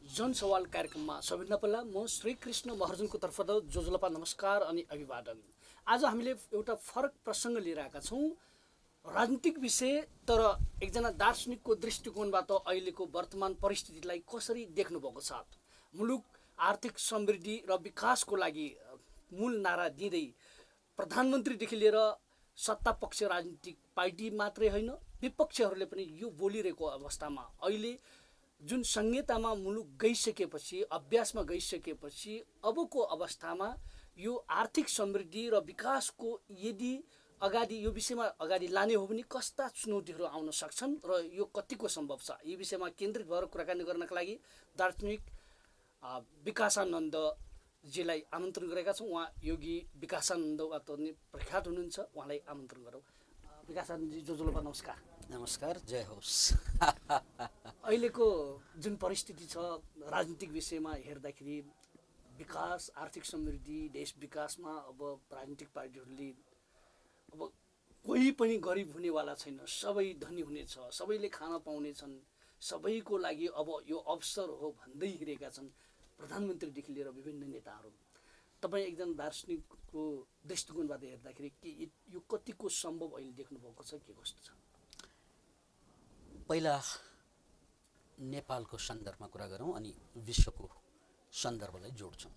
जन सवाल कार्यक्रममा सबैभन्दा पहिला म श्रीकृष्ण महर्जनको तर्फबाट जोजोलपा नमस्कार अनि अभिवादन। आज हामीले एउटा फरक प्रसङ्ग लिएर आएका छौँ, राजनीतिक विषय, तर एकजना दार्शनिकको दृष्टिकोणबाट अहिलेको वर्तमान परिस्थितिलाई कसरी देख्नुभएको छ। मुलुक आर्थिक समृद्धि र विकासको लागि मूल नारा दिँदै प्रधानमन्त्रीदेखि लिएर सत्तापक्ष राजनीतिक पार्टी मात्रै होइन, विपक्षहरूले पनि यो बोलिरहेको अवस्थामा अहिले जुन संहितामा मुलुक गइसकेपछि, अभ्यासमा गइसकेपछि अबको अवस्थामा यो आर्थिक समृद्धि र विकासको यदि अगाडि यो विषयमा अगाडि लाने हो भने कस्ता चुनौतीहरू आउन सक्छन् र यो कतिको सम्भव छ, यो विषयमा केन्द्रित भएर कुराकानी गर्नका लागि दार्शनिक विकासानन्दजीलाई आमन्त्रण गरेका छौँ। उहाँ योगी विकासानन्दबाट प्रख्यात हुनुहुन्छ, उहाँलाई आमन्त्रण गरौँ। विकासानन्दजी, जोजोलपा नमस्कार। नमस्कार, जय होस्। अहिलेको जुन परिस्थिति छ राजनीतिक विषयमा हेर्दाखेरि विकास, आर्थिक समृद्धि, देश विकासमा अब राजनीतिक पार्टीहरूले अब कोही पनि गरिब हुनेवाला छैन, सबै धनी हुनेछ, सबैले खान पाउनेछन्, सबैको लागि अब यो अवसर हो भन्दै हिँडेका छन् प्रधानमन्त्रीदेखि लिएर विभिन्न नेताहरू। तपाईँ एकजना दार्शनिकको दृष्टिकोणबाट हेर्दाखेरि के यो कतिको सम्भव अहिले देख्नुभएको छ, के कस्तो छ? पहिला नेपालको सन्दर्भमा कुरा गरौँ अनि विश्वको सन्दर्भलाई जोड्छौँ।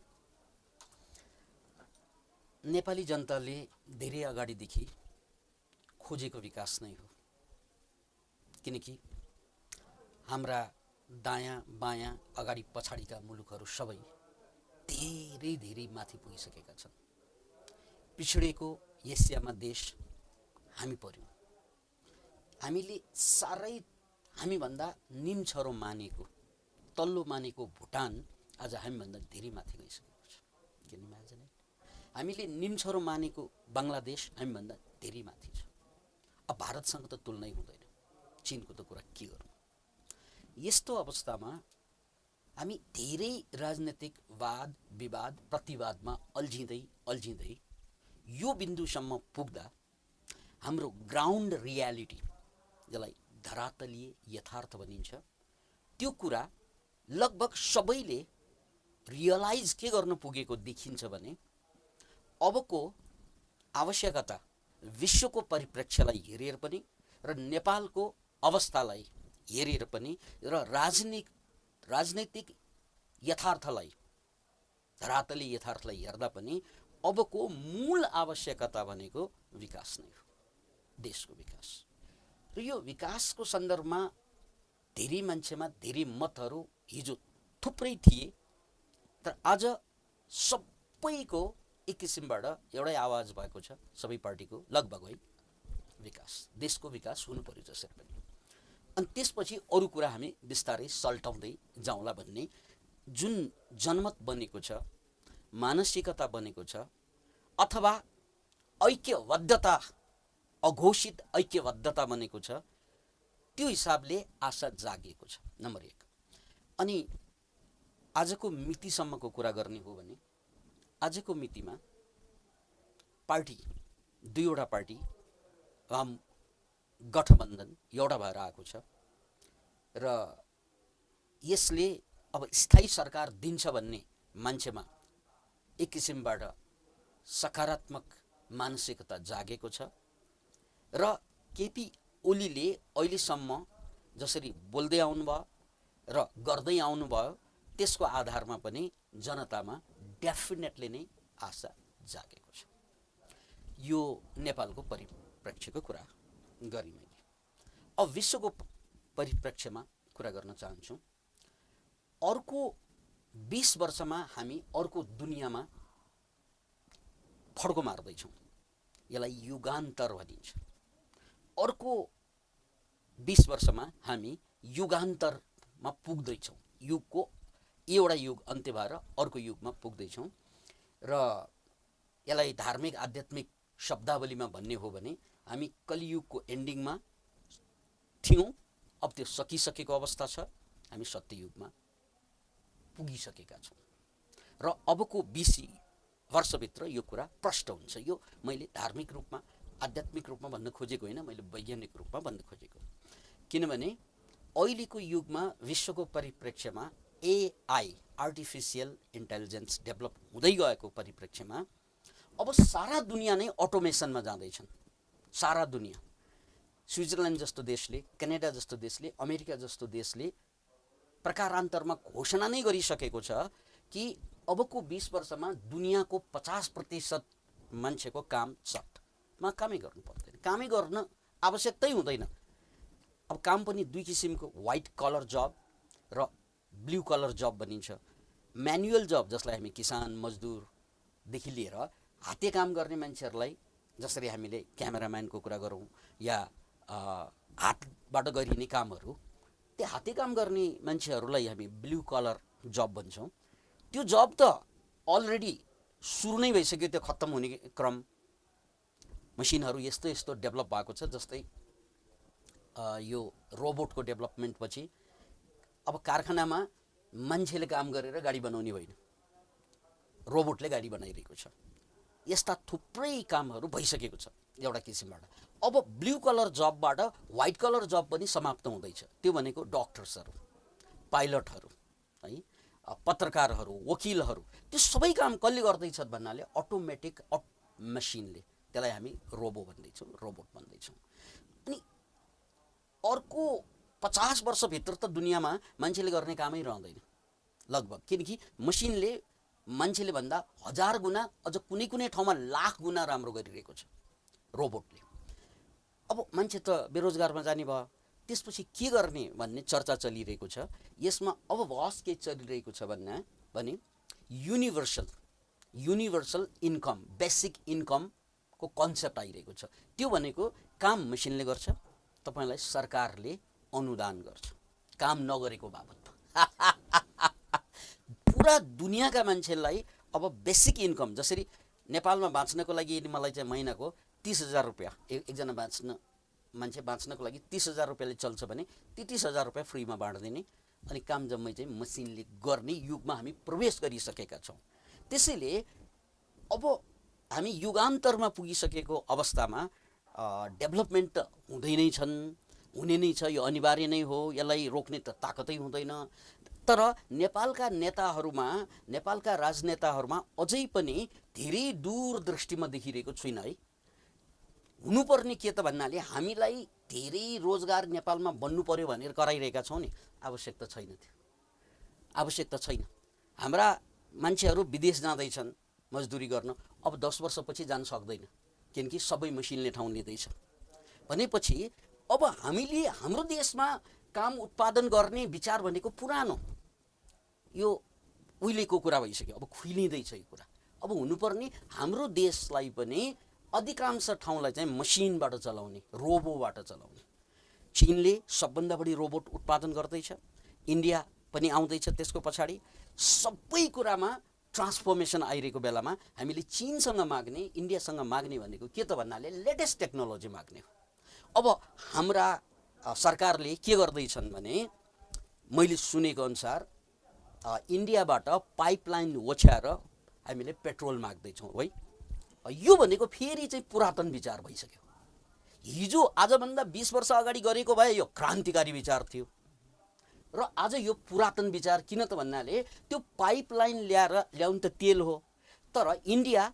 नेपाली जनताले धेरै अगाडिदेखि खोजेको विकास नै हो, किनकि हाम्रा दायाँ बायाँ अगाडि पछाडिका मुलुकहरू सबै धेरै धेरै माथि पुगिसकेका छन्। पिछडेको एसियामा देश हामी पर्यौँ। हामीले साह्रै हामीभन्दा निम्छरो मानेको, तल्लो मानेको भुटान आज हामीभन्दा धेरै माथि गइसकेको छ। किन इमेजिन, हामीले निम्छरो मानेको बङ्गलादेश हामीभन्दा धेरै माथि छ। अब भारतसँग त तुलनै हुँदैन, चीनको त कुरा के गर्नु। यस्तो अवस्थामा हामी धेरै राजनैतिक वाद विवाद प्रतिवादमा अल्झिँदै यो बिन्दुसम्म पुग्दा हाम्रो ग्राउन्ड रियालिटी, जसलाई धरातलीय यथार्थ भनिन्छ, त्यो कुरा लगभग सबैले रियलाइज के गर्न पुगेको देखिन्छ भने अबको आवश्यकता विश्वको परिप्रेक्ष्यलाई हेरेर पनि र नेपालको अवस्थालाई हेरेर पनि र राजनैतिक यथार्थलाई, धरातलीय यथार्थलाई हेर्दा पनि अबको मूल आवश्यकता भनेको विकास नै हो, देशको विकास। र यो विकासको सन्दर्भमा धेरै मान्छेमा धेरै मतहरू हिजो थुप्रै थिए, तर आज सबैको एक किसिमबाट एउटै आवाज भएको छ, सबै पार्टीको लगभग है, विकास, देशको विकास हुनु पर्यो जसरी पनि। अनि त्यसपछि अरू कुरा हामी बिस्तारै सल्टाउँदै जाउँला भन्ने जुन जनमत बनेको छ, मानसिकता बनेको छ, अथवा ऐक्यबद्धता, अघोषित ऐक्यबद्धता बनेको छ, त्यो हिसाबले आशा जागेको छ, नम्बर 1। अनि आजको मितिसम्मको कुरा गर्ने हो भने आजको मितिमा पार्टी, दुईवटा पार्टी गठबन्धन एउटा भएर आएको छ र यसले अब स्थायी सरकार दिन्छ भन्ने मान्छेमा एक किसिमबाट सकारात्मक मानसिकता जागेको छ र केपी ओलीले अहिलेसम्म जसरी बोल्दै आउनुभयो र गर्दै आउनुभयो त्यसको आधारमा पनि जनतामा डेफिनेटली नै आशा जागेको छ। यो नेपालको परिप्रेक्ष्यको कुरा गरेँ मैले। अब विश्वको परिप्रेक्ष्यमा कुरा गर्न चाहन्छु। अर्को 20 वर्षमा हामी अर्को दुनियाँमा फड्को मार्दैछौँ, यसलाई युगान्तर भनिन्छ। अर्को 20 वर्षमा हामी युगान्तरमा पुग्दैछौँ, युगको एउटा युग अन्त्य भएर अर्को युगमा पुग्दैछौँ र यसलाई धार्मिक आध्यात्मिक शब्दावलीमा भन्ने हो भने हामी कलियुगको एन्डिङमा थियौँ, अब त्यो सकिसकेको अवस्था छ, हामी सत्ययुगमा पुगिसकेका छौँ र अबको 20 वर्षभित्र यो कुरा प्रष्ट हुन्छ। यो मैले धार्मिक रूपमा आध्यात्मिक रूपमा भन्न खोजेको होइन, मैले वैज्ञानिक रूपमा भन्न खोजेको। किनभने अहिलेको युगमा विश्वको परिप्रेक्ष्यमा एआई आर्टिफिसियल इन्टेलिजेन्स डेभलप हुँदै गएको परिप्रेक्ष्यमा अब सारा दुनियाँ नै अटोमेसनमा जाँदैछन्। सारा दुनियाँ, स्विजरल्यान्ड जस्तो देशले, क्यानाडा जस्तो देशले, अमेरिका जस्तो देशले प्रकारान्तरमा घोषणा नै गरिसकेको छ कि अबको 20 वर्षमा दुनियाँको 50% मान्छेको काम सफ्टमा कामै गर्नु पर्दैन, कामै गर्न आवश्यकतै हुँदैन। अब काम पनि दुई किसिमको, व्हाइट कलर जब र ब्लू कलर जब भनिन्छ। म्यानुअल जब जसलाई हामी किसान मजदुरदेखि लिएर हाते काम गर्ने मान्छेहरूलाई, जसरी हामीले क्यामेराम्यानको कुरा गरौँ या हातबाट गरिने कामहरू, त्यो हाते काम गर्ने मान्छेहरूलाई हामी ब्लू कलर जब भन्छौँ। त्यो जब त अलरेडी सुरु नै भइसक्यो, त्यो खत्तम हुने क्रम। मसिनहरू यस्तो यस्तो डेभलप भएको छ, जस्तै यो रोबोटको डेभलपमेन्टपछि अब कारखानामा मान्छेले काम गरेर गाडी बनाउने होइन, रोबोटले गाडी बनाइरहेको छ। यस्ता थुप्रै कामहरू भइसकेको छ एउटा किसिमबाट। अब ब्लू कलर जबबाट व्हाइट कलर जब पनि समाप्त हुँदैछ। त्यो भनेको डक्टर्सहरू, पाइलटहरू है, पत्रकारहरू, वकिलहरू, त्यो सबै काम कसले गर्दैछ भन्नाले अटोमेटिक मसिनले। त्यसलाई हामी रोबो भन्दैछौँ, रोबोट भन्दैछौँ। अनि अर्को 50 वर्षभित्र त दुनियाँमा मान्छेले गर्ने कामै रहँदैन लगभग, किनकि मसिनले मान्छेले भन्दा 1000 गुणा, अझ कुनै कुनै ठाउँमा लाख गुणा राम्रो गरिरहेको छ रोबोटले। अब मान्छे त बेरोजगारमा जाने भयो, त्यसपछि के गर्ने भन्ने चर्चा चलिरहेको छ। यसमा अब बहस के चलिरहेको छ भने युनिभर्सल इन्कम, बेसिक इन्कमको कन्सेप्ट आइरहेको छ। त्यो भनेको काम मसिनले गर्छ, तपाईँलाई सरकारले अनुदान गर्छ काम नगरेको बाबतमा। पुरा दुनियाँका मान्छेलाई अब बेसिक इन्कम, जसरी नेपालमा बाँच्नको लागि यदि मलाई चाहिँ महिनाको 30,000 रुपियाँ, एकजना मान्छे बाँच्नको लागि 30,000 रुपियाँले चल्छ भने ती 30,000 रुपियाँ फ्रीमा बाँड्दिने, अनि काम जम्मै चाहिँ मसिनले गर्ने युगमा हामी प्रवेश गरिसकेका छौँ। त्यसैले अब हामी युगान्तरमा पुगिसकेको अवस्थामा डेभलपमेन्ट त हुँदै नै छन्, हुने नै छ, यो अनिवार्य नै हो, यसलाई रोक्ने त ताकतै हुँदैन। तर नेपालका नेताहरूमा, नेपालका राजनेताहरूमा अझै पनि धेरै दूरदृष्टिमा देखिरहेको छुइनँ है। हुनुपर्ने के त भन्नाले हामीलाई धेरै रोजगार नेपालमा बन्नु पर्यो भनेर कराइरहेका छौँ नि, आवश्यकता छैन, त्यो आवश्यकता छैन। हाम्रा मान्छेहरू विदेश जाँदैछन् मजदुरी गर्न, अब 10 वर्षपछि जान सक्दैन, किनकि सबै मसिनले ठाउँ लिँदैछ। भनेपछि अब हामीले हाम्रो देशमा काम उत्पादन गर्ने विचार भनेको पुरानो, यो उहिलेको कुरा भइसक्यो, अब खुइलिँदैछ यो कुरा। अब हुनुपर्ने हाम्रो देशलाई पनि अधिकांश ठाउँलाई चाहिँ मसिनबाट चलाउने, रोबोबाट चलाउने। चीनले सबभन्दा बढी रोबोट उत्पादन गर्दैछ, इन्डिया पनि आउँदैछ त्यसको पछाडि। सबै कुरामा ट्रान्सफर्मेसन आइरहेको बेलामा हामीले चीनसँग माग्ने, इन्डियासँग माग्ने भनेको के त भन्नाले लेटेस्ट टेक्नोलोजी माग्ने हो। अब हाम्रा सरकारले के गर्दैछन् भने, मैले सुनेको अनुसार इन्डियाबाट पाइपलाइन ओछ्याएर हामीले पेट्रोल माग्दैछौँ है। यो भनेको फेरि चाहिँ पुरातन विचार भइसक्यो। हिजो आजभन्दा 20 वर्ष अगाडि गरेको भए यो क्रान्तिकारी विचार थियो, र आज यो पुरातन विचार। किन त भन्नाले त्यो पाइपलाइन ल्याउनु त तेल हो, तर इन्डिया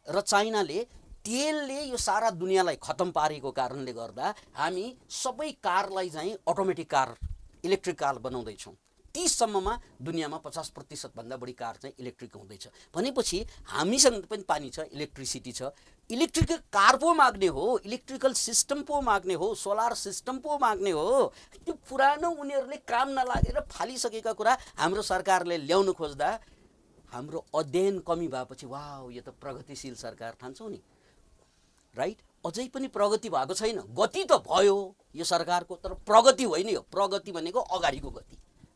र चाइनाले तेलले यो सारा दुनियाँलाई खत्तम पारेको कारणले गर्दा हामी सबै कारलाई चाहिँ अटोमेटिक कार, इलेक्ट्रिक कार बनाउँदैछौँ। 30 सम्ममा दुनियाँमा 50% भन्दा बढी कार चाहिँ इलेक्ट्रिक हुँदैछ। भनेपछि हामीसँग पनि पानी छ, इलेक्ट्रिसिटी छ, इलेक्ट्रिकल कार पो माग्ने हो, इलेक्ट्रिकल सिस्टम पो माग्ने हो, सोलर सिस्टम पो माग्ने हो। त्यो पुरानो उनीहरूले काम नलागेर फालिसकेका कुरा हाम्रो सरकारले ल्याउनु खोज्दा हाम्रो अध्ययन कमी भएपछि वाह यो त प्रगतिशील सरकार ठान्छौँ नि, राइट। अझै पनि प्रगति भएको छैन, गति त भयो यो सरकारको, तर प्रगति होइन। यो प्रगति भनेको अगाडिको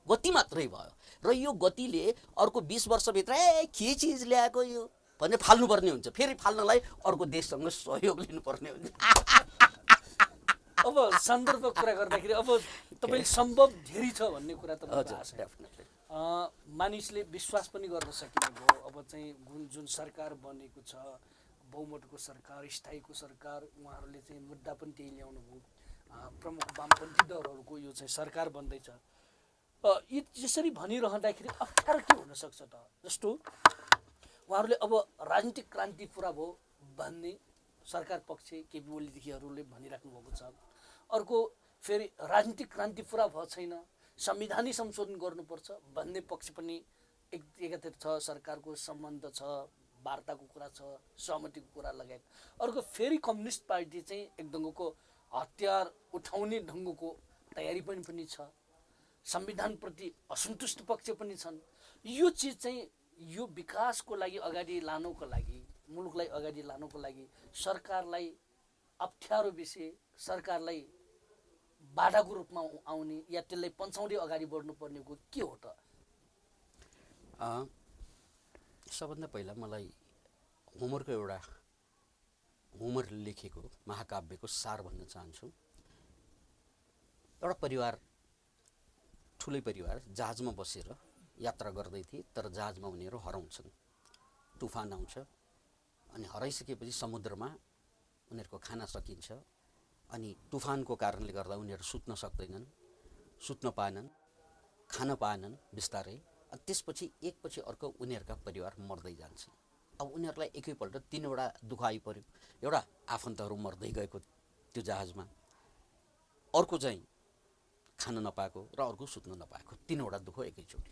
गति मात्रै भयो, र यो गतिले अर्को 20 वर्षभित्र के चिज ल्याएको यो भनेर फाल्नुपर्ने हुन्छ। फेरि फाल्नलाई अर्को देशसँग सहयोग लिनुपर्ने हुन्छ। अब सन्दर्भ कुरा गर्दाखेरि अब तपाईँ सम्भव धेरै छ भन्ने कुरा त मानिसले विश्वास पनि गर्न सकिने भयो। अब चाहिँ जुन सरकार बनेको छ, बहुमतको सरकार, स्थायीको सरकार, उहाँहरूले चाहिँ मुद्दा पनि त्यही ल्याउनु भयो। प्रमुख वामपन्थी दलहरूको यो चाहिँ सरकार बन्दैछ। यी यसरी भनिरहँदाखेरि अप्ठ्यारो के हुनसक्छ त? जस्तो उहाँहरूले अब राजनीतिक क्रान्ति पुरा भयो भन्ने सरकार पक्ष केपी ओलीदेखिहरूले भनिराख्नु भएको छ। अर्को फेरि राजनीतिक क्रान्ति पुरा भएको छैन, संविधानै संशोधन गर्नुपर्छ भन्ने पक्ष पनि एकातिर छ, सरकारको सम्बन्ध छ, वार्ताको कुरा छ, सहमतिको कुरा लगायत। अर्को फेरि कम्युनिस्ट पार्टी चाहिँ एक ढङ्गको हतियार उठाउने ढङ्गको तयारी पनि छ, संविधानप्रति असन्तुष्ट पक्ष पनि छन्। यो चिज चाहिँ यो विकासको लागि अगाडि लानुको लागि, मुलुकलाई अगाडि लानुको लागि सरकारलाई अप्ठ्यारो विषय, सरकारलाई बाधाको रूपमा आउने या त्यसलाई पन्छाउँदै अगाडि बढ्नुपर्नेको के हो त? सबभन्दा पहिला मलाई होमरले लेखेको महाकाव्यको सार भन्न चाहन्छु। एउटा परिवार, ठुलै परिवार जहाजमा बसेर यात्रा गर्दै थिए, तर जहाजमा उनीहरू हराउँछन्। तुफान आउँछ अनि हराइसकेपछि समुद्रमा उनीहरूको खाना सकिन्छ अनि तुफानको कारणले गर्दा उनीहरू सुत्न सक्दैनन्, सुत्न पाएनन्, खान पाएनन् बिस्तारै। अनि त्यसपछि एकपछि अर्को उनीहरूका परिवार मर्दै जान्छन्। अब उनीहरूलाई एकैपल्ट 3वटा दुःख आइपर्यो। एउटा आफन्तहरू मर्दै गएको त्यो जहाजमा, अर्को चाहिँ खान नपाएको र अर्को सुत्न नपाएको, 3वटा दुःख एकैचोटि।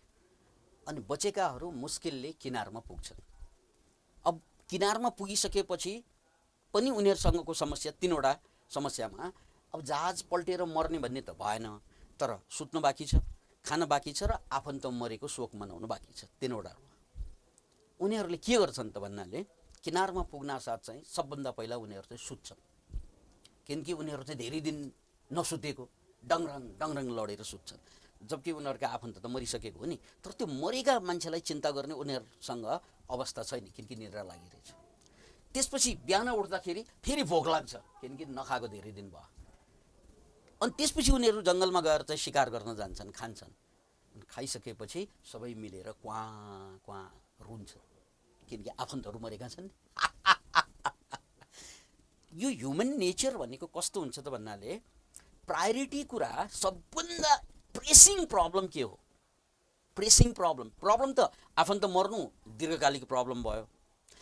अनि बचेकाहरू मुस्किलले किनारमा पुग्छन्। अब किनारमा पुगिसकेपछि पनि उनीहरूसँगको समस्या 3वटा समस्यामा अब जहाज पल्टेर मर्ने भन्ने त भएन, तर सुत्न बाँकी छ, खान बाँकी छ र आफन्त मरेको शोक मनाउनु बाँकी छ। 3वटा उनीहरूले के गर्छन् त भन्नाले किनारमा पुग्न साथ चाहिँ सबभन्दा पहिला उनीहरू चाहिँ सुत्छन्, किनकि उनीहरू चाहिँ धेरै दिन नसुतेको डङरङ लडेर सुत्छन्, जबकि उनीहरूका आफन्त त मरिसकेको हो नि। तर त्यो मरेका मान्छेलाई चिन्ता गर्ने उनीहरूसँग अवस्था छैन, किनकि निद्रा लागिरहेछ। त्यसपछि बिहान उठ्दाखेरि फेरि भोक लाग्छ, किनकि नखाएको धेरै दिन भयो। अनि त्यसपछि उनीहरू जङ्गलमा गएर चाहिँ शिकार गर्न जान्छन्, खान्छन्। खाइसकेपछि सबै मिलेर क्वाँ क्वाँ रुन्छन्, किनकि आफन्तहरू मरेका छन्। यो ह्युमन नेचर भनेको कस्तो हुन्छ त भन्नाले प्रायोरिटी कुरा सबभन्दा प्रेसिङ प्रब्लम के हो? प्रेसिङ प्रब्लम त आफन्त मर्नु दीर्घकालिक प्रब्लम भयो,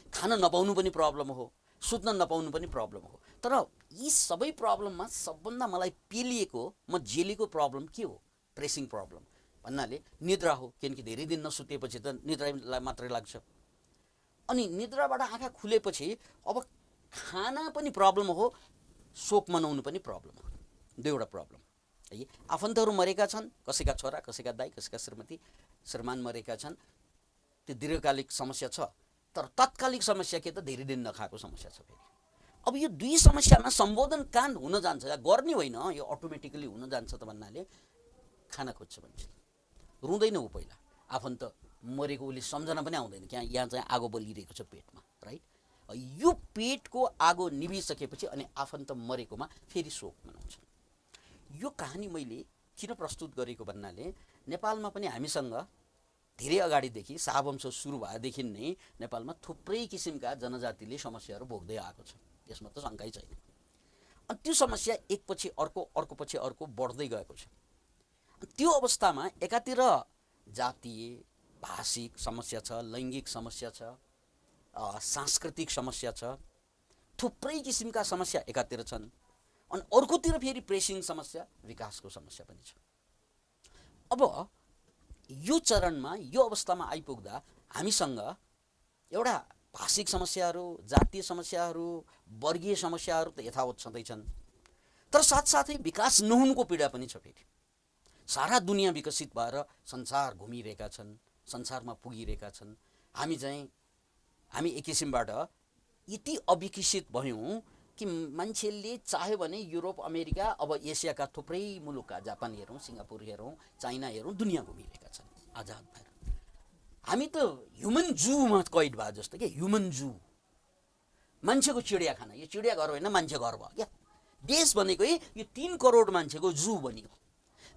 खान नपाउनु पनि प्रब्लम हो, सुत्न नपाउनु पनि प्रब्लम हो। तर यी सबै प्रब्लममा सबभन्दा मलाई पेलिएको, म झेलेको प्रब्लम के हो? प्रेसिङ प्रब्लम भन्नाले निद्रा हो, किनकि धेरै दिन नसुतेपछि त निद्रा मात्रै लाग्छ। अनि निद्राबाट आँखा खुलेपछि अब खाना पनि प्रब्लम हो, शोक मनाउनु पनि प्रब्लम हो। 2वटा प्रब्लम है। आफन्तहरू मरेका छन्, कसैका छोरा, कसैका दाइ, कसैका श्रीमान मरेका छन्, त्यो दीर्घकालिक समस्या छ। तर तत्कालिक समस्या के त धेरै दिन नखाएको समस्या छ। फेरि अब यो 2 समस्यामा सम्बोधन कहाँ हुन जान्छ? गर्ने होइन, यो अटोमेटिकली हुन जान्छ त भन्नाले खाना खोज्छ मान्छे, रुँदैन ऊ पहिला। आफन्त मरेको उसले सम्झना पनि आउँदैन कि यहाँ चाहिँ आगो बलिरहेको छ पेटमा, राइट? यो पेटको आगो निभिसकेपछि अनि आफन्त मरेकोमा फेरि शोक मनाउँछ। यो कहानी मैले किन प्रस्तुत गरेको भन्नाले नेपालमा पनि हामीसँग धेरै अगाडिदेखि शाहवंश सुरु भएदेखि नै नेपालमा थुप्रै किसिमका जनजातिले समस्याहरू भोग्दै आएको छ, यसमा त शङ्कै छैन। अनि त्यो समस्या एकपछि अर्को, अर्कोपछि अर्को बढ्दै गएको छ। त्यो अवस्थामा एकातिर जातीय भाषिक समस्या छ, लैङ्गिक समस्या छ, सांस्कृतिक समस्या छ, थुप्रै किसिमका समस्या एकातिर छन्। अनि अर्कोतिर फेरि प्रेसिङ समस्या, विकासको समस्या पनि छ। अब यो चरणमा, यो अवस्थामा आइपुग्दा हामीसँग एउटा भाषिक समस्याहरू, जातीय समस्याहरू, वर्गीय समस्याहरू त यथावत छँदैछन्, तर साथसाथै विकास नहुनुको पीडा पनि छ। फेरि सारा दुनियाँ विकसित भएर संसार घुमिरहेका छन्, संसारमा पुगिरहेका छन्। हामी एक किसिमबाट यति अविकसित भयौँ कि मान्छेले चाह्यो भने युरोप, अमेरिका, अब एसियाका थुप्रै मुलुकका, जापान हेरौँ, सिङ्गापुर हेरौँ, चाइना हेरौँ, दुनियाँ घुमिरहेका छन् आजाद भएर। हामी त ह्युमन जूमा कैद भए जस्तो क्या, ह्युमन जू, मान्छेको चिडियाखाना। यो चिडियाघर होइन, मान्छे घर भयो क्या। देश भनेको यो 3 करोड मान्छेको जू बन्यो,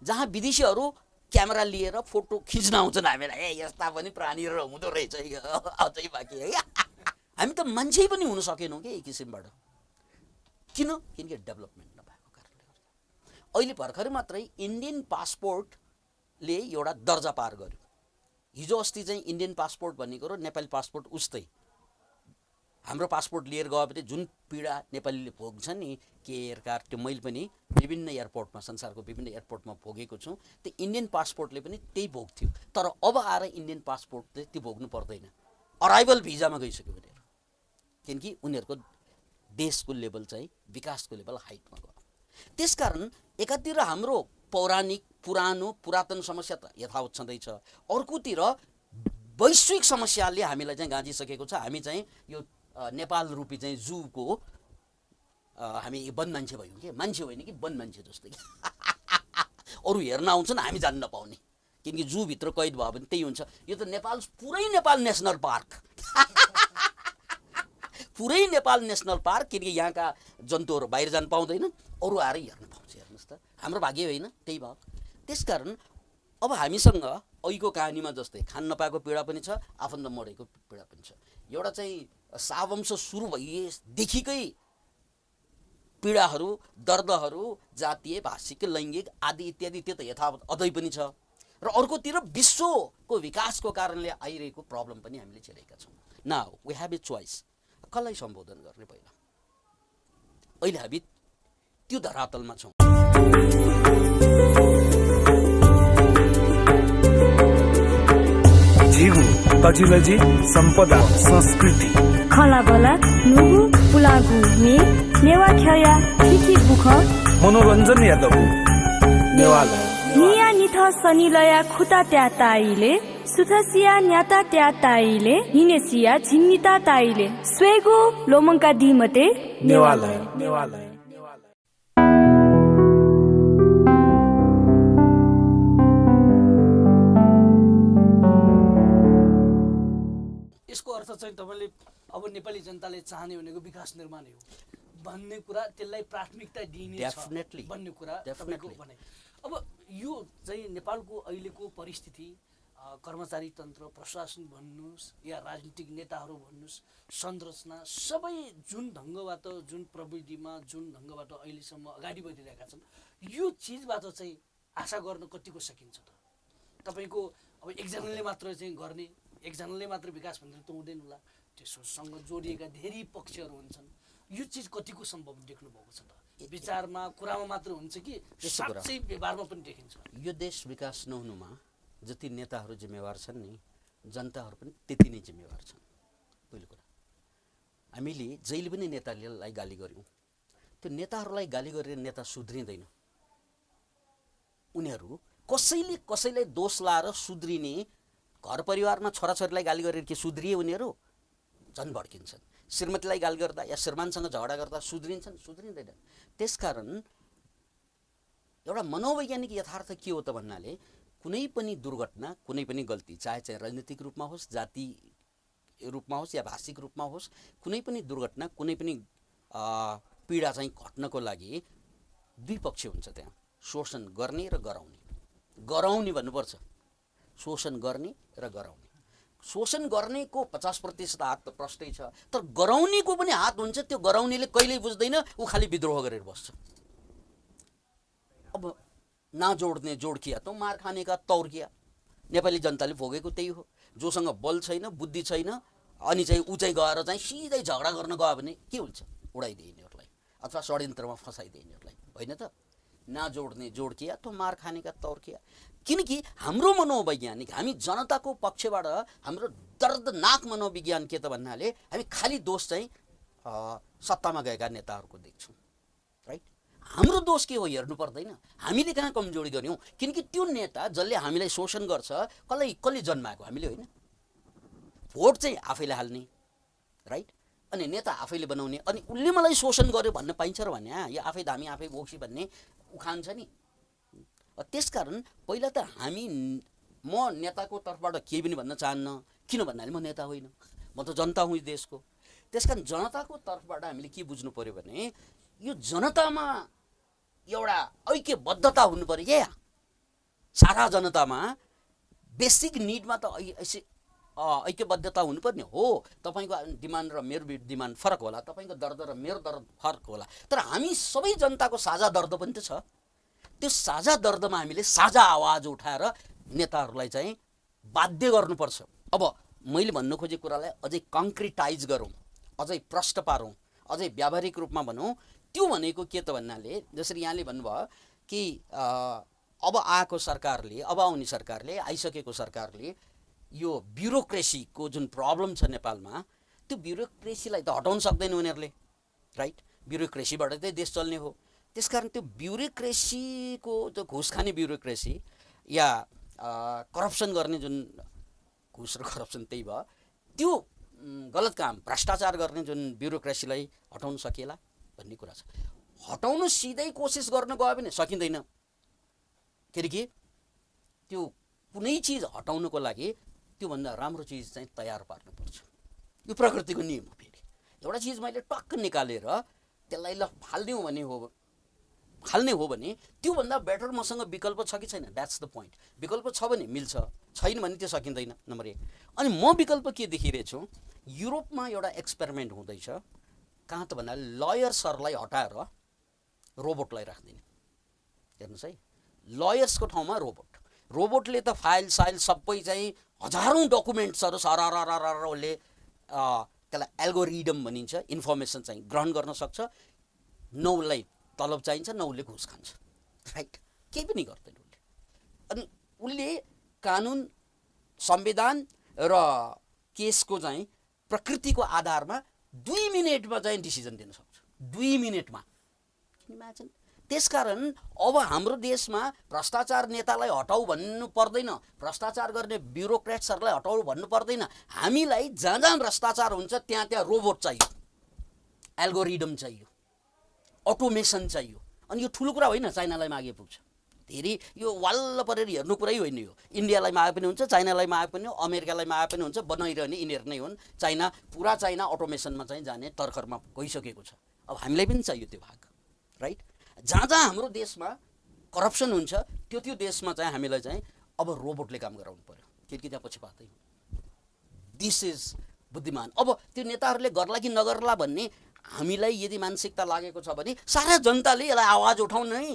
जहाँ विदेशीहरू क्यामेरा लिएर फोटो खिच्न आउँछन् हामीलाई। यस्ता पनि प्राणीहरू हुँदो रहेछ अझै बाँकी है। हामी त मान्छे पनि हुन सकेनौँ क्या एक किसिमबाट। किनकि डेभलपमेन्ट नभएको कारणले गर्दा। अहिले भर्खरै मात्रै इन्डियन पासपोर्ट नेपालले एउटा दर्जा पार गर्यो। हिजो अस्ति चाहिँ इन्डियन पासपोर्ट भनेको र नेपाली पासपोर्ट उस्तै। हाम्रो पासपोर्ट लिएर गयो भने जुन पीडा नेपालीले भोग्छ नि के एयरकार, त्यो मैले पनि विभिन्न एयरपोर्टमा, संसारको विभिन्न एयरपोर्टमा भोगेको छु। त्यो इन्डियन पासपोर्टले पनि त्यही भोग्थ्यो। तर अब आएर इन्डियन पासपोर्टले त्यो भोग्नु पर्दैन, अराइभल भिजामा गइसक्यो भनेर। किनकि उनीहरूको देशको लेभल चाहिँ विकासको लेभल हाइटमा गयो। त्यसकारण एकातिर हाम्रो पौराणिक पुरातन समस्या त यथावत छँदैछ, अर्कोतिर वैश्विक समस्याले हामीलाई चाहिँ गाँजिसकेको छ। हामी चाहिँ यो नेपाल रूपी चाहिँ जूको हामी वन मान्छे भयौँ कि, मान्छे होइन कि वन मान्छे जस्तै कि अरू हेर्न आउँछन्, हामी जान्न नपाउने। किनकि जूभित्र कैद भयो भने त्यही हुन्छ। यो त नेपाल पुरै नेपाल नेसनल पार्क पुरै नेपाल नेसनल पार्क। किनकि यहाँका जन्तुहरू बाहिर जान पाउँदैन, अरू आएर हेर्न पाउँछ। हेर्नुहोस् त, हाम्रो भाग्य होइन, त्यही भयो। त्यसकारण अब हामीसँग अहिलेको कहानीमा जस्तै खान नपाएको पीडा पनि छ, आफन्त मरेको पीडा पनि छ। एउटा चाहिँ सावंश सुरु भइदेखिकै पीडाहरू, दर्दहरू जातीय, भाषिक, लैङ्गिक आदि इत्यादि त्यो त यथावत अझै पनि छ। र अर्कोतिर विश्वको विकासको कारणले आइरहेको प्रब्लम पनि हामीले झेलेका छौँ। Now we have a choice, कसलाई सम्बोधन गर्ने पहिला। अहिले हामी त्यो धरातलमा छौँ। जीव तजिलजी सम्पदा संस्कृति खलाबला नुगु पुलागु मे नेवा ख्या ठिठी बुख मनोरञ्जन यादव नेवाला निया निथ सनिलया खुता त्या ताइले सुथसिया न्याता त्या ताइले निनेसिया झिन्निता ताइले स्वेगु लोमङ्का दिमते नेवाला यसको अर्थ चाहिँ तपाईँले अब नेपाली जनताले चाहने भनेको विकास निर्माण हो भन्ने कुरा, त्यसलाई प्राथमिकता दिइने Definitely. भन्ने कुरा तपाईँको भने। अब यो चाहिँ नेपालको अहिलेको परिस्थिति, कर्मचारी तन्त्र, प्रशासन भन्नुहोस् या राजनीतिक नेताहरू भन्नुहोस्, संरचना सबै जुन ढङ्गबाट, जुन प्रविधिमा, जुन ढङ्गबाट अहिलेसम्म अगाडि बढिरहेका छन्, यो चिजबाट चाहिँ आशा गर्न कतिको सकिन्छ त? तपाईँको अब एकजनाले मात्र चाहिँ गर्ने, एकजनाले मात्र विकास भनेर त हुँदैन होला। त्यससँग जोडिएका धेरै पक्षहरू हुन्छन्। यो चिज कतिको सम्भव देख्नु भएको छ त? विचारमा, कुरामा मात्र हुन्छ कि साँच्चै व्यवहारमा पनि देखिन्छ? यो देश विकास नहुनुमा जति नेताहरू जिम्मेवार छन् नि, जनताहरू पनि त्यति नै जिम्मेवार छन्। पहिलो कुरा, हामीले जहिले पनि नेतालाई गाली गऱ्यौँ। त्यो नेताहरूलाई गाली गरेर नेता सुध्रिँदैन। उनीहरू कसैलाई दोष लाएर सुध्रिने, घर परिवारमा छोराछोरीलाई गाली गरेर के सुध्रिए उनीहरू? झन् भड्किन्छन्। श्रीमतीलाई गाली गर्दा या श्रीमानसँग झगडा गर्दा सुध्रिन्छन्? सुध्रिँदैनन्। त्यसकारण एउटा मनोवैज्ञानिक यथार्थ के हो त भन्नाले, कुनै पनि दुर्घटना, कुनै पनि गल्ती, चाहे राजनीतिक रूपमा होस्, जाति रूपमा होस् या भाषिक रूपमा होस्, कुनै पनि दुर्घटना, कुनै पनि पीडा चाहिँ घट्नको लागि दुई पक्ष हुन्छ त्यहाँ। शोषण गर्ने र गराउने। गराउने भन्नुपर्छ, शोषण गर्ने र गराउने। शोषण गर्नेको 50% हात त प्रष्टै छ, तर गराउनेको पनि हात हुन्छ। त्यो गराउनेले कहिल्यै बुझ्दैन, ऊ खालि विद्रोह गरेर बस्छ। अब नजोड्ने जोड किया त मार खाने का तौर किया। नेपाली जनताले भोगेको त्यही हो। जोसँग बल छैन, बुद्धि छैन, अनि चाहिँ ऊ चाहिँ गएर चाहिँ सिधै झगडा गर्न गयो भने के हुन्छ? उडाइदिए यिनीहरूलाई अथवा षड्यन्त्रमा फसाइदिए यिनीहरूलाई, होइन त? नजोड्ने जोड किया त मार खाने का तौर किया। किनकि हाम्रो मनोवैज्ञानिक, हामी जनताको पक्षबाट हाम्रो दर्दनाक मनोविज्ञान के त भन्नाले हामी खालि दोष चाहिँ सत्तामा गएका नेताहरूको देख्छौँ, राइट? हाम्रो दोष के हो हेर्नु पर्दैन। हामीले कहाँ कमजोरी गऱ्यौँ? किनकि त्यो नेता जसले हामीलाई शोषण गर्छ, कसले जन्माएको? हामीले होइन। भोट चाहिँ आफैले हाल्ने, राइट? अनि नेता आफैले बनाउने, अनि उसले मलाई शोषण गर्यो भन्न पाइन्छ र भने यो आफै धामी आफै बोक्सी भन्ने उखान छ नि। त्यसकारण पहिला त म नेताको तर्फबाट केही पनि भन्न चाहन्न। किन भन्नाले म नेता होइन, म त जनता हुँ देशको। त्यसकारण जनताको तर्फबाट हामीले के बुझ्नु पर्यो भने यो जनतामा एउटा ऐक्यबद्धता हुनु पर्यो क्या। सारा जनतामा बेसिक निडमा त ऐक्यबद्धता हुनुपर्ने हो। तपाईँको डिमान्ड र मेरो डिमान्ड फरक होला, तपाईँको दर्द र मेरो दर्द फरक होला, तर हामी सबै जनताको साझा दर्द पनि त छ। त्यो साझा दर्दमा हामीले साझा आवाज उठाएर नेताहरूलाई चाहिँ बाध्य गर्नुपर्छ। अब मैले भन्नु खोजेको कुरालाई अझै कङ्क्रिटाइज गरौँ, अझै प्रष्ट पारौँ, अझै व्यावहारिक रूपमा भनौँ। त्यो भनेको के त भन्नाले जसरी यहाँले भन्नुभयो कि अब आएको सरकारले, अब आउने सरकारले, आइसकेको सरकारले यो ब्युरोक्रेसीको जुन प्रब्लम छ नेपालमा, त्यो ब्युरोक्रेसीलाई त हटाउन सक्दैन उनीहरूले, राइट? ब्युरोक्रेसीबाट चाहिँ देश चल्ने हो। त्यसकारण त्यो ब्युरोक्रेसीको जो घुस खाने ब्युरोक्रेसी या करप्सन गर्ने जुन घुस र करप्सन त्यही भयो, त्यो गलत काम भ्रष्टाचार गर्ने जुन ब्युरोक्रेसीलाई हटाउन सकिएला भन्ने कुरा छ। हटाउनु सिधै कोसिस गर्न गयो भने सकिँदैन, किनकि त्यो कुनै चिज हटाउनुको लागि त्योभन्दा राम्रो चिज चाहिँ तयार पार्नुपर्छ। यो प्रकृतिको नियम हो। फेरि एउटा चिज मैले टक्क निकालेर त्यसलाई ल फाल्ने हो भने त्योभन्दा बेटर मसँग विकल्प छ कि छैन, द्याट्स द पोइन्ट। विकल्प छ भने मिल्छ, छैन भने त्यो सकिँदैन, नम्बर 1। अनि म विकल्प के देखिरहेछु, युरोपमा एउटा एक्सपेरिमेन्ट हुँदैछ। कहाँ त भन्दा लयर्सहरूलाई हटाएर रोबोटलाई राख्दिने। हेर्नुहोस् है, लयर्सको ठाउँमा रोबोटले त फाइल सबै चाहिँ हजारौँ डकुमेन्ट्सहरू सरर उसले त्यसलाई एल्गोरिदम भनिन्छ, इन्फर्मेसन चाहिँ ग्रहण गर्न सक्छ। न उसलाई तलब चाहिन्छ, न उसले घुस खान्छ, राइट? केही पनि गर्दैन उसले। अनि उसले कानुन, संविधान र केसको चाहिँ प्रकृतिको आधारमा 2 मिनेटमा चाहिँ डिसिजन दिन सक्छ। 2 मिनेटमा। इमेजिन। त्यसकारण अब हाम्रो देशमा भ्रष्टाचार नेतालाई हटाऊ भन्नु पर्दैन, भ्रष्टाचार गर्ने ब्युरोक्रेट्सहरूलाई हटाऊ भन्नु पर्दैन। हामीलाई जहाँ जहाँ भ्रष्टाचार हुन्छ त्यहाँ रोबोट चाहियो, एल्गोरिदम चाहियो, अटोमेसन चाहियो। अनि यो ठुलो कुरा होइन, चाइनालाई मागे पुग्छ। धेरै यो वाल्ल परेर हेर्नु कुरै होइन। यो इन्डियालाई मागे पनि हुन्छ, चाइनालाई मागे पनि, अमेरिकालाई मागे पनि हुन्छ। बनाइरहने यिनीहरू नै हुन्। पुरा चाइना अटोमेसनमा चाहिँ जाने तर्खरमा गइसकेको छ। अब हामीलाई पनि चाहियो त्यो भाग, राइट? जहाँ जहाँ हाम्रो देशमा करप्सन हुन्छ त्यो देशमा चाहिँ हामीलाई चाहिँ अब रोबोटले काम गराउनु पर्यो, किनकि त्यहाँ पछि पातै हो। दिस इज बुद्धिमान। अब त्यो नेताहरूले गर्ला कि नगर्ला भन्ने हामीलाई यदि मानसिकता लागेको छ भने सारा जनताले यसलाई आवाज उठाउनु नै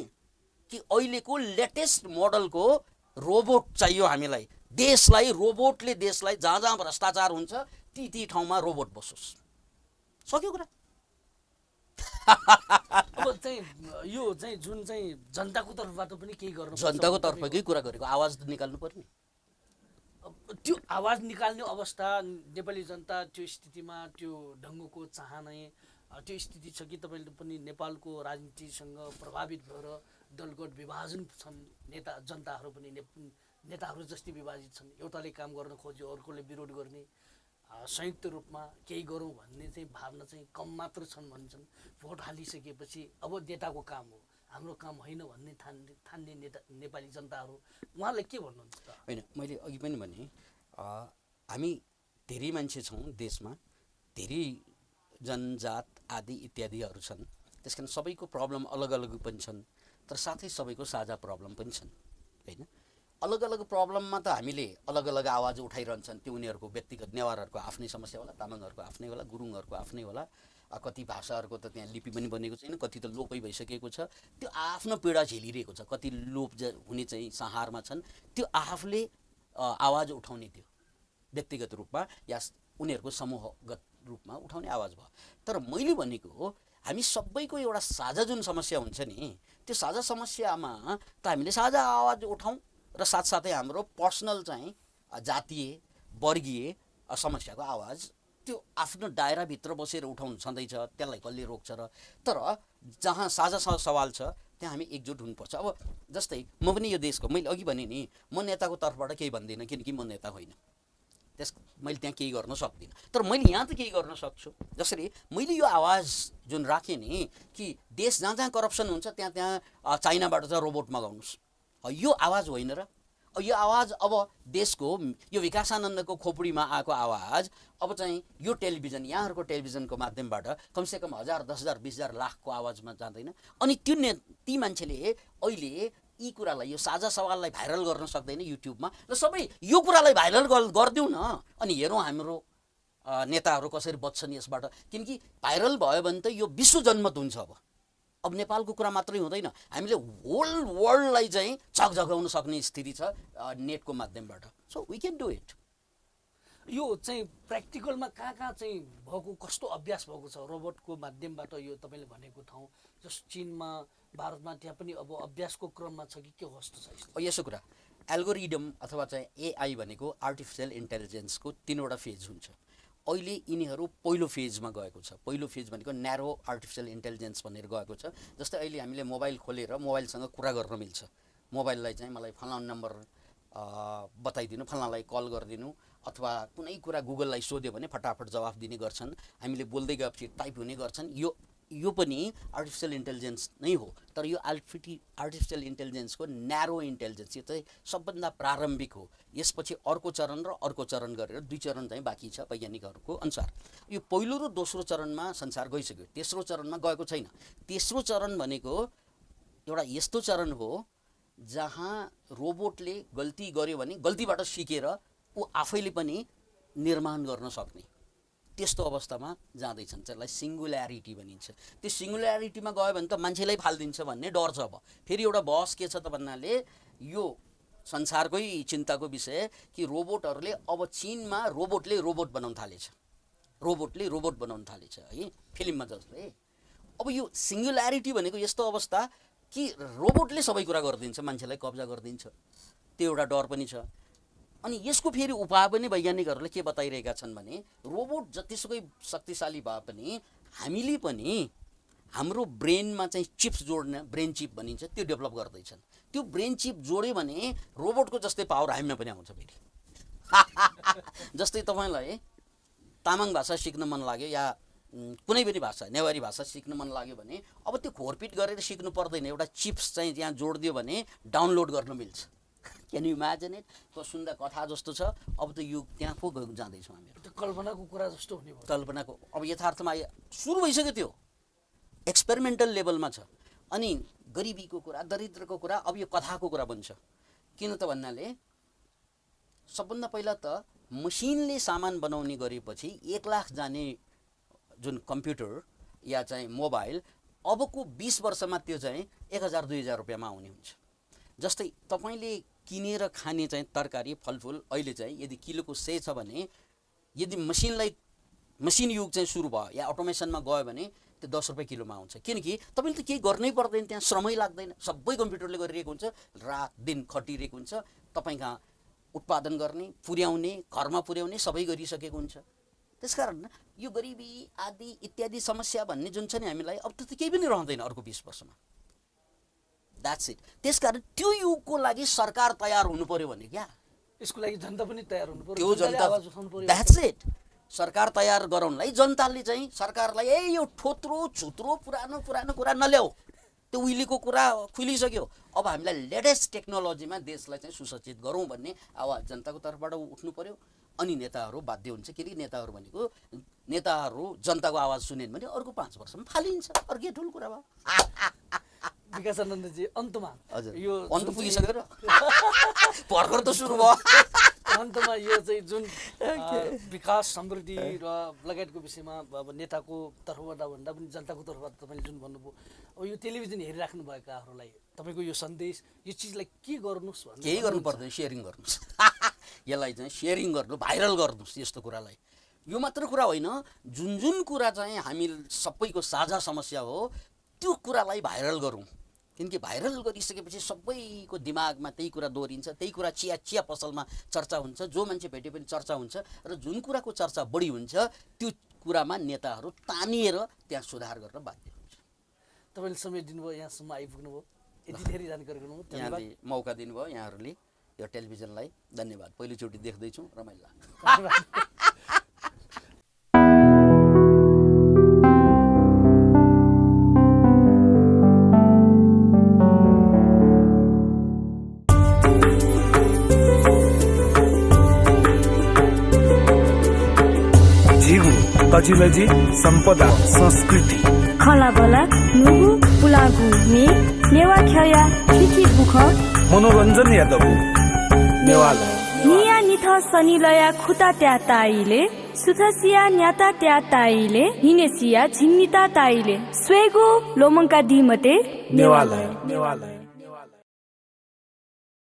कि अहिलेको लेटेस्ट मोडलको रोबोट चाहियो हामीलाई। रोबोटले देशलाई जहाँ जहाँ भ्रष्टाचार हुन्छ ती ठाउँमा रोबोट बसोस्। सक्यो कुरा। अब चाहिँ यो चाहिँ जुन चाहिँ जनताको तर्फबाट पनि केही गर्नु, जनताको तर्फकै कुरा गरेको, आवाज त निकाल्नु पर्ने। त्यो आवाज निकाल्ने अवस्था नेपाली जनता त्यो स्थितिमा, त्यो ढङ्गको चाहना, त्यो स्थिति छ कि तपाईँले पनि नेपालको राजनीतिसँग प्रभावित भएर दलगत विभाजन छन्, जनताहरू पनि नेताहरू जस्तै विभाजित छन्। एउटाले काम गर्न खोज्यो, अर्कोले विरोध गर्ने, संयुक्त रूपमा केही गरौँ भन्ने चाहिँ भावना चाहिँ कम मात्र छन् भन्छन्। भोट हालिसकेपछि अब नेताको काम हो, हाम्रो काम होइन भन्ने ठान्ने नेपाली जनताहरू, उहाँलाई के भन्नुहुन्छ त? होइन, मैले अघि पनि भने हामी धेरै मान्छे छौँ देशमा, धेरै जनजात आदि इत्यादिहरू छन्। त्यस कारण सबैको प्रब्लम अलग अलग पनि छन्, तर साथै सबैको साझा प्रब्लम पनि छन्, होइन? अलग अलग प्रब्लममा त हामीले अलग अलग आवाज उठाइरहन्छन्। त्यो उनीहरूको व्यक्तिगत नेवारहरूको आफ्नै समस्या होला, तामाङहरूको आफ्नै होला, गुरुङहरूको आफ्नै होला। कति भाषाहरूको त त्यहाँ लिपि पनि बनेको छैन, कति त लोपै भइसकेको छ। त्यो आफ्नो पीडा झेलिरहेको छ। कति लोप हुने चाहिँ संहारमा छन्। त्यो आफूले आवाज उठाउने, त्यो व्यक्तिगत रूपमा या उनीहरूको समूहगत रूपमा उठाउने आवाज भयो। तर मैले भनेको हो, हामी सबैको एउटा साझा जुन समस्या हुन्छ नि, त्यो साझा समस्यामा त हामीले साझा आवाज उठाउँ र साथसाथै हाम्रो पर्सनल चाहिँ जातीय वर्गीय समस्याको आवाज त्यो आफ्नो दायराभित्र बसेर उठाउनु छँदैछ, त्यसलाई कसले रोक्छ र? तर जहाँ साझा सवाल छ त्यहाँ हामी एकजुट हुनुपर्छ। अब जस्तै म पनि यो देशको, मैले अघि भने नि, म नेताको तर्फबाट केही भन्दिनँ, किनकि म नेता होइन। मैले त्यहाँ केही गर्न सक्दिनँ, तर मैले यहाँ त केही गर्न सक्छु। जसरी मैले यो आवाज जुन राखेँ नि कि देश जहाँ जहाँ करप्सन हुन्छ त्यहाँ चाइनाबाट चाहिँ रोबोट मगाउनुहोस्, यो आवाज होइन र? यो आवाज अब देशको यो विकासानन्दको खोपडीमा आएको आवाज अब चाहिँ यो टेलिभिजन, यहाँहरूको टेलिभिजनको माध्यमबाट कमसेकम 1000, 10,000, 20,000 लाखको आवाजमा जाँदैन। अनि ती मान्छेले अहिले यी कुरालाई, यो साझा सवाललाई भाइरल गर्न सक्दैन युट्युबमा, र सबै यो कुरालाई भाइरल गरिदिउँ न, अनि हेरौँ हाम्रो नेताहरू कसरी बच्छन् यसबाट। किनकि भाइरल भयो भने त यो विश्व जनमत हुन्छ। अब अब नेपालको कुरा मात्रै हुँदैन, हामीले होल वर्ल्डलाई चाहिँ झकझगाउन सक्ने स्थिति छ नेटको माध्यमबाट। So we can do it. यो चाहिँ प्र्याक्टिकलमा कहाँ चाहिँ भएको, कस्तो अभ्यास भएको छ रोबोटको माध्यमबाट? यो तपाईँले भनेको ठाउँ जस्तो चीनमा, भारतमा, त्यहाँ पनि अब अभ्यासको क्रममा छ कि के कस्तो छ? यसो कुरा एल्गोरिदम अथवा चाहिँ एआई भनेको आर्टिफिसियल इन्टेलिजेन्सको 3वटा फेज हुन्छ। अहिले यिनीहरू पहिलो फेजमा गएको छ। पहिलो फेज भनेको न्यारो आर्टिफिसियल इन्टेलिजेन्स भनेर गएको छ। जस्तै अहिले हामीले मोबाइल खोलेर मोबाइलसँग कुरा गर्न मिल्छ। मोबाइललाई चाहिँ मलाई फलाना नम्बर बताइदिनु, फलानालाई कल गरिदिनु, अथवा कुनै कुरा गुगललाई सोध्यो भने फटाफट जवाफ दिने गर्छन्। हामीले बोल्दै गएपछि टाइप हुने गर्छन्। यो पनि आर्टिफिसियल इन्टेलिजेन्स नै हो, तर यो आर्टिफिसियल इन्टेलिजेन्सको न्यारो इन्टेलिजेन्स, यो चाहिँ सबभन्दा प्रारम्भिक हो। यसपछि अर्को चरण र अर्को चरण गरेर 2 चरण चाहिँ बाँकी छ वैज्ञानिकहरूको अनुसार। यो पहिलो र दोस्रो चरणमा संसार गइसक्यो, तेस्रो चरणमा गएको छैन। तेस्रो चरण भनेको एउटा यस्तो चरण हो जहाँ रोबोटले गल्ती गर्यो भने गल्तीबाट सिकेर ऊ आफैले पनि निर्माण गर्न सक्ने त्यस्तो अवस्थामा जाँदैछन्। त्यसलाई सिङ्गुल्यारिटी भनिन्छ। त्यो सिङ्गुल्यारिटीमा गयो भने त मान्छेलाई फालिदिन्छ भन्ने डर छ। अब फेरि एउटा बहस के छ त भन्नाले यो संसारकै चिन्ताको विषय कि रोबोटहरूले अब चीनमा रोबोटले रोबोट बनाउन थालेछ है, फिल्ममा जस्तै। अब यो सिङ्गुल्यारिटी भनेको यस्तो अवस्था कि रोबोटले सबै कुरा गरिदिन्छ, मान्छेलाई कब्जा गरिदिन्छ, त्यो एउटा डर पनि छ। अनि यसको फेरि उपाय पनि वैज्ञानिकहरूले के बताइरहेका छन् भने रोबोट जतिसुकै शक्तिशाली भए पनि हामीले पनि हाम्रो ब्रेनमा चाहिँ चिप्स जोड्ने, ब्रेन चिप भनिन्छ, त्यो डेभलप गर्दैछन्। त्यो ब्रेन चिप जोड्यो भने रोबोटको जस्तै पावर हामीमा पनि आउँछ फेरि। जस्तै तपाईँलाई तामाङ भाषा सिक्न मन लाग्यो या कुनै पनि भाषा, नेवारी भाषा सिक्न मन लाग्यो भने अब त्यो खोरपिट गरेर सिक्नु पर्दैन। एउटा चिप्स चाहिँ त्यहाँ जोडिदियो भने डाउनलोड गर्न मिल्छ। Can you imagine it? त्यो सुन्दा कथा जस्तो छ। अब त यो त्यहाँ पो जाँदैछौँ हामीहरू। त्यो कल्पनाको कुरा जस्तो हुने भयो। कल्पनाको अब यथार्थमा सुरु भइसक्यो, त्यो एक्सपेरिमेन्टल लेभलमा छ। अनि गरिबीको कुरा, दरिद्रको कुरा, अब यो कथाको कुरा बन्छ। किन त भन्नाले सबभन्दा पहिला त मसिनले सामान बनाउने गरेपछि 1 लाख जाने जुन कम्प्युटर या चाहिँ मोबाइल अबको 20 वर्षमा त्यो चाहिँ 1000-2000 रुपियाँमा आउने हुन्छ। जस्तै तपाईँले किनेर खाने चाहिँ तरकारी फलफुल अहिले चाहिँ यदि किलोको 100 छ भने यदि मसिन युग चाहिँ सुरु भयो या अटोमेसनमा गयो भने त्यो 10 रुपियाँ किलोमा आउँछ। किनकि तपाईँले त केही गर्नै पर्दैन, त्यहाँ श्रमै लाग्दैन, सबै कम्प्युटरले गरिरहेको हुन्छ, रात दिन खटिरहेको हुन्छ। तपाईँ कहाँ उत्पादन गर्ने, पुर्याउने, घरमा पुर्याउने सबै गरिसकेको हुन्छ। त्यसकारण यो गरिबी आदि इत्यादि समस्या भन्ने जुन छ नि हामीलाई अब त केही पनि रहँदैन अर्को 20 वर्षमा। That's it. त्यसकारण त्यो युगको लागि सरकार तयार हुनु पर्यो भने क्या, यसको लागि जनता पनि तयार हुनु पर्यो। त्यो जनता, द्याट्स इट। सरकार तयार गराउनलाई जनताले चाहिँ सरकारलाई यो ठोत्रो छुत्रो पुरानो कुरा नल्याऊ, त्यो उहिलेको कुरा खुलिसक्यो, अब हामीलाई लेटेस्ट टेक्नोलोजीमा देशलाई चाहिँ सुसज्जित गरौँ भन्ने आवाज जनताको तर्फबाट उठ्नु पर्यो। अनि नेताहरू बाध्य हुन्छ, किनकि नेताहरू जनताको आवाज सुनेन भने अर्को 5 वर्षमा फालिन्छ। अर्कै ठुलो कुरा भयो। विकासानन्दजी, अन्तमा यो अन्त पुगिसकेर भर्खर त सुरु भयो। अन्तमा यो चाहिँ जुन विकास समृद्धि र लगायतको विषयमा अब नेताको तर्फबाट भन्दा पनि जनताको तर्फबाट तपाईँले जुन भन्नुभयो, अब यो टेलिभिजन हेरिराख्नु भएकाहरूलाई तपाईँको यो सन्देश, यो चिजलाई के गर्नुहोस् भन्नु? केही गर्नु पर्दैन, सेयरिङ गर्नुहोस्। यसलाई चाहिँ सेयरिङ गर्नु, भाइरल गर्नुहोस्। यस्तो कुरालाई यो मात्र कुरा होइन, जुन कुरा चाहिँ हामी सबैको साझा समस्या हो त्यो कुरालाई भाइरल गरौँ। किनकि भाइरल गरिसकेपछि सबैको दिमागमा त्यही कुरा दोहोरिन्छ, त्यही कुरा चिया पसलमा चर्चा हुन्छ, जो मान्छे भेटे पनि चर्चा हुन्छ, र जुन कुराको चर्चा बढी हुन्छ त्यो कुरामा नेताहरू तानिएर त्यहाँ सुधार गर्न बाध्य हुन्छ। तपाईँले समय दिनुभयो, यहाँसम्म आइपुग्नुभयो, यति धेरै जानकारी गर्नुभयो, यहाँले मौका दिनुभयो, यहाँहरूले यो टेलिभिजनलाई धन्यवाद। पहिलोचोटि देख्दैछौँ, रमाइलो लाग्यो। तजिलजी सम्पदा संस्कृति खलाबला नुगु पुलागु मे नेवा खया खिखि बुख मनोरञ्जन यादव नेवाला निया निथ सनिलया खुता त्या ताइले सुथसिया न्याता त्या ताईले हिनेसिया झिन्निता ताईले स्वेगो लोमङ्का दिमते नेवालय